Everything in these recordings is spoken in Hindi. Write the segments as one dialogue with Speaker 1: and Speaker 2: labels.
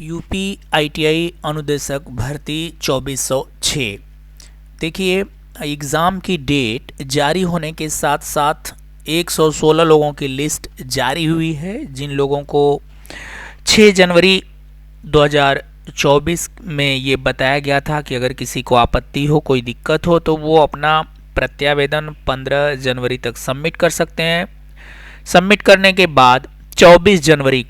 Speaker 1: यूपी आईटीआई अनुदेशक भर्ती 2406। देखिए, एग्ज़ाम की डेट जारी होने के साथ साथ 116 लोगों की लिस्ट जारी हुई है, जिन लोगों को 6 जनवरी 2024 में ये बताया गया था कि अगर किसी को आपत्ति हो, कोई दिक्कत हो, तो वो अपना प्रत्यावेदन 15 जनवरी तक सबमिट कर सकते हैं। सबमिट करने के बाद 24 जनवरी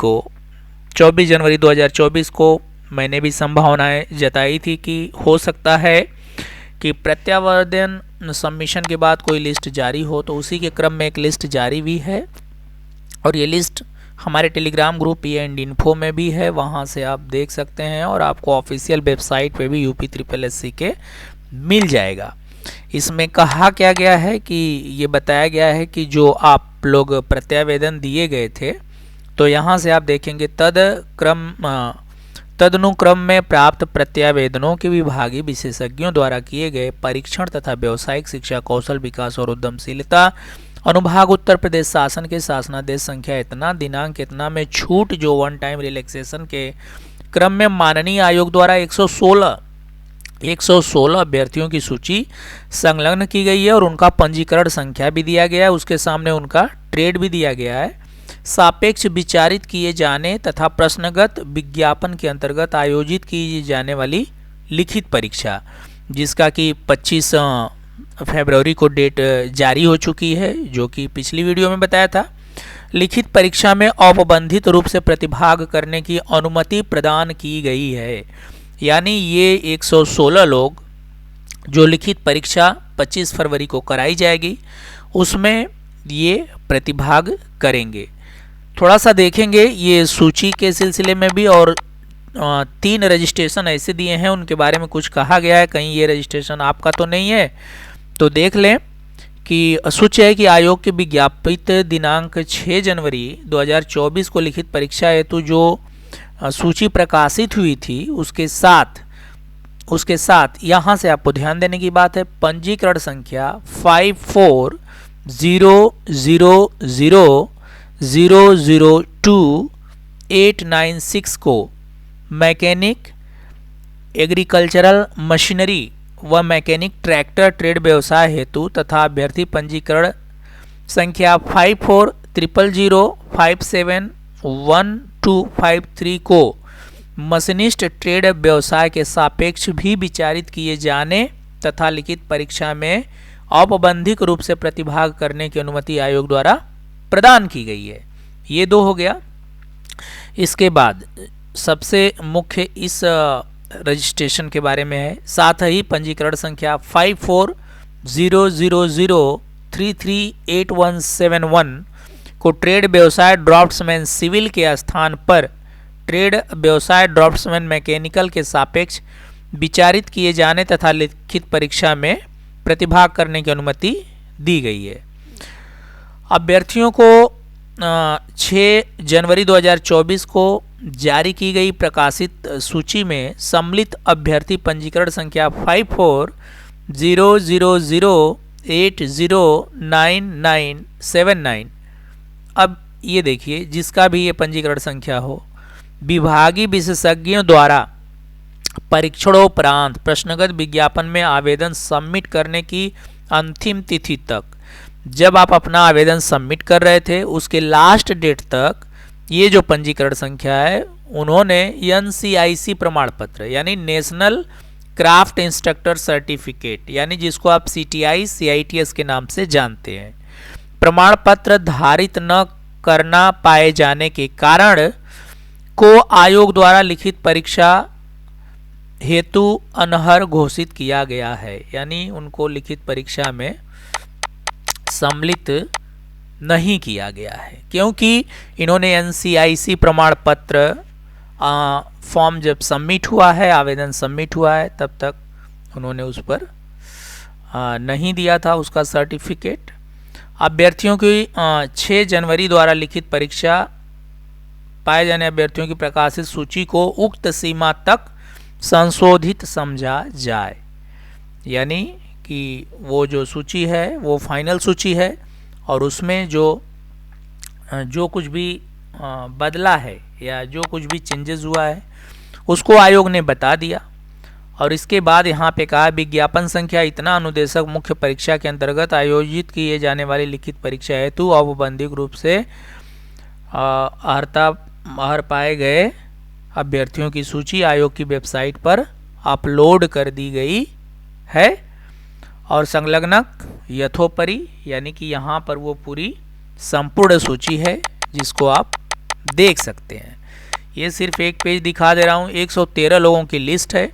Speaker 1: 2024 को मैंने भी संभावनाएं जताई थी कि हो सकता है कि प्रत्यावेदन सबमिशन के बाद कोई लिस्ट जारी हो, तो उसी के क्रम में एक लिस्ट जारी भी है और ये लिस्ट हमारे टेलीग्राम ग्रुप E&Info में भी है, वहाँ से आप देख सकते हैं और आपको ऑफिशियल वेबसाइट पे भी यूपी SSSC के मिल जाएगा। इसमें कहा क्या गया है कि ये बताया गया है कि जो आप लोग प्रत्यावेदन दिए गए थे, तो यहाँ से आप देखेंगे तदनुक्रम में प्राप्त प्रत्यावेदनों के विभागीय विशेषज्ञों द्वारा किए गए परीक्षण तथा व्यावसायिक शिक्षा, कौशल विकास और उद्यमशीलता अनुभाग उत्तर प्रदेश शासन के शासनादेश संख्या इतना दिनांक इतना में छूट जो वन टाइम रिलैक्सेशन के क्रम में माननीय आयोग द्वारा 116 अभ्यर्थियों की सूची संलग्न की गई है और उनका पंजीकरण संख्या भी दिया गया है, उसके सामने उनका ट्रेड भी दिया गया है। सापेक्ष विचारित किए जाने तथा प्रश्नगत विज्ञापन के अंतर्गत आयोजित की जाने वाली लिखित परीक्षा, जिसका कि 25 फरवरी को डेट जारी हो चुकी है, जो कि पिछली वीडियो में बताया था। लिखित परीक्षा में औपबंधित रूप से प्रतिभाग करने की अनुमति प्रदान की गई है, यानी ये 116 लोग जो लिखित परीक्षा 25 फरवरी को कराई जाएगी उसमें ये प्रतिभाग करेंगे। थोड़ा सा देखेंगे ये सूची के सिलसिले में भी, और 3 रजिस्ट्रेशन ऐसे दिए हैं उनके बारे में कुछ कहा गया है, कहीं ये रजिस्ट्रेशन आपका तो नहीं है, तो देख लें कि सूची है कि आयोग के विज्ञापित दिनांक 6 जनवरी 2024 को लिखित परीक्षा हेतु जो सूची प्रकाशित हुई थी उसके साथ यहाँ से आपको ध्यान देने की बात है, पंजीकरण संख्या 5400002896 को मैकेनिक, एग्रीकल्चरल मशीनरी व मैकेनिक ट्रैक्टर ट्रेड व्यवसाय हेतु तथा अभ्यर्थी पंजीकरण संख्या 5400571253 को मशीनिस्ट ट्रेड व्यवसाय के सापेक्ष भी विचारित किए जाने तथा लिखित परीक्षा में औपबंधिक रूप से प्रतिभाग करने की अनुमति आयोग द्वारा प्रदान की गई है। ये 2 हो गया। इसके बाद सबसे मुख्य इस रजिस्ट्रेशन के बारे में है, साथ ही पंजीकरण संख्या 540000338171 को ट्रेड व्यवसाय ड्राफ्ट्समैन सिविल के स्थान पर ट्रेड व्यवसाय ड्राफ्ट्समैन मैकेनिकल के सापेक्ष विचारित किए जाने तथा लिखित परीक्षा में प्रतिभाग करने की अनुमति दी गई है। अभ्यर्थियों को 6 जनवरी 2024 को जारी की गई प्रकाशित सूची में सम्मिलित अभ्यर्थी पंजीकरण संख्या 540008099979। अब ये देखिए, जिसका भी ये पंजीकरण संख्या हो, विभागीय विशेषज्ञों द्वारा परीक्षणोपरांत प्रश्नगत विज्ञापन में आवेदन सबमिट करने की अंतिम तिथि तक, जब आप अपना आवेदन सबमिट कर रहे थे उसके लास्ट डेट तक ये जो पंजीकरण संख्या है, उन्होंने NCIC प्रमाण पत्र यानी नेशनल क्राफ्ट इंस्ट्रक्टर सर्टिफिकेट, यानी जिसको आप CTI CITS के नाम से जानते हैं, प्रमाण पत्र धारित न करना पाए जाने के कारण को आयोग द्वारा लिखित परीक्षा हेतु अनर्ह घोषित किया गया है, यानी उनको लिखित परीक्षा में सम्मिलित नहीं किया गया है, क्योंकि इन्होंने NCIC प्रमाण पत्र फॉर्म जब सबमिट हुआ है, आवेदन सबमिट हुआ है, तब तक उन्होंने उस पर नहीं दिया था उसका सर्टिफिकेट। अभ्यर्थियों की 6 जनवरी द्वारा लिखित परीक्षा पाए जाने अभ्यर्थियों की प्रकाशित सूची को उक्त सीमा तक संशोधित समझा जाए, यानी कि वो जो सूची है वो फाइनल सूची है और उसमें जो कुछ भी बदला है या जो कुछ भी चेंजेस हुआ है उसको आयोग ने बता दिया। और इसके बाद यहाँ पे कहा विज्ञापन संख्या इतना अनुदेशक मुख्य परीक्षा के अंतर्गत आयोजित किए जाने वाली लिखित परीक्षा हेतु औपबंधिक रूप से अर्हता पाए गए अभ्यर्थियों की सूची आयोग की वेबसाइट पर अपलोड कर दी गई है और संलग्नक यथोपरि, यानी कि यहाँ पर वो पूरी संपूर्ण सूची है जिसको आप देख सकते हैं। ये सिर्फ एक पेज दिखा दे रहा हूँ। 113 लोगों की लिस्ट है।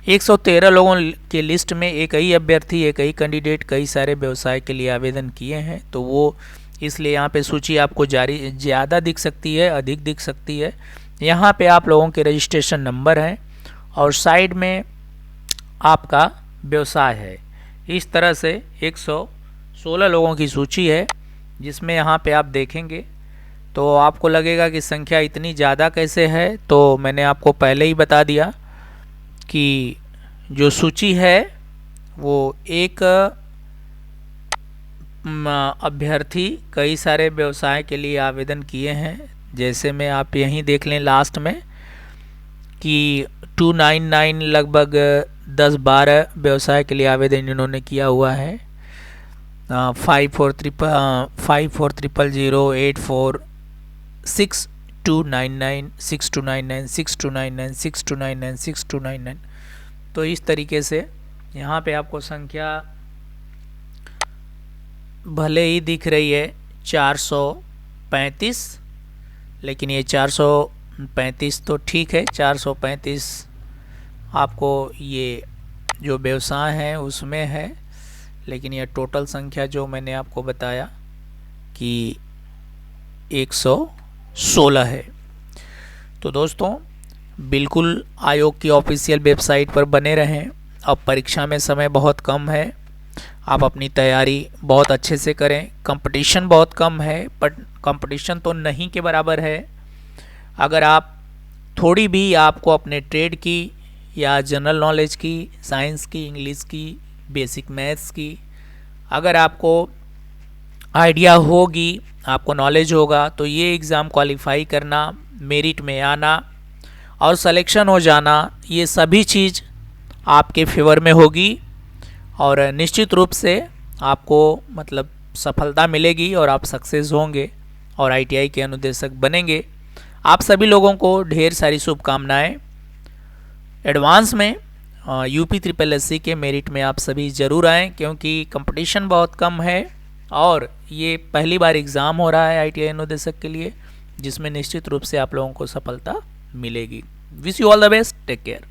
Speaker 1: 113 लोगों के लिस्ट में एक ही अभ्यर्थी, एक ही कैंडिडेट कई सारे व्यवसाय के लिए आवेदन किए हैं, तो वो इसलिए यहाँ पे सूची आपको ज़्यादा दिख सकती है, अधिक दिख सकती है। यहाँ पे आप लोगों के रजिस्ट्रेशन नंबर हैं और साइड में आपका व्यवसाय है। इस तरह से 116 लोगों की सूची है, जिसमें यहाँ पे आप देखेंगे तो आपको लगेगा कि संख्या इतनी ज़्यादा कैसे है। तो मैंने आपको पहले ही बता दिया कि जो सूची है वो एक अभ्यर्थी कई सारे व्यवसाय के लिए आवेदन किए हैं। जैसे में आप यहीं देख लें लास्ट में कि 299 लगभग 10-12 व्यवसाय के लिए आवेदन इन्होंने किया हुआ है। 54000084 6299 6299 6299 6299 6299। तो इस तरीके से यहाँ पे आपको संख्या भले ही दिख रही है 435, लेकिन ये 435 तो ठीक है, 435 आपको ये जो व्यवसाय है उसमें है, लेकिन यह टोटल संख्या जो मैंने आपको बताया कि 116 है। तो दोस्तों बिल्कुल आयोग की ऑफिशियल वेबसाइट पर बने रहें। अब परीक्षा में समय बहुत कम है, आप अपनी तैयारी बहुत अच्छे से करें। कंपटीशन बहुत कम है, पर कंपटीशन तो नहीं के बराबर है। अगर आप थोड़ी भी आपको अपने ट्रेड की या जनरल नॉलेज की, साइंस की, इंग्लिश की, बेसिक मैथ्स की अगर आपको आइडिया होगी, आपको नॉलेज होगा, तो ये एग्ज़ाम क्वालिफाई करना, मेरिट में आना और सिलेक्शन हो जाना, ये सभी चीज़ आपके फेवर में होगी और निश्चित रूप से आपको मतलब सफलता मिलेगी और आप सक्सेस होंगे और आईटीआई के अनुदेशक बनेंगे। आप सभी लोगों को ढेर सारी शुभकामनाएं। एडवांस में यूपी SSSC के मेरिट में आप सभी ज़रूर आएँ, क्योंकि कंपटीशन बहुत कम है और ये पहली बार एग्ज़ाम हो रहा है आईटीआई अनुदेशक के लिए, जिसमें निश्चित रूप से आप लोगों को सफलता मिलेगी। Wish you all the best, take care.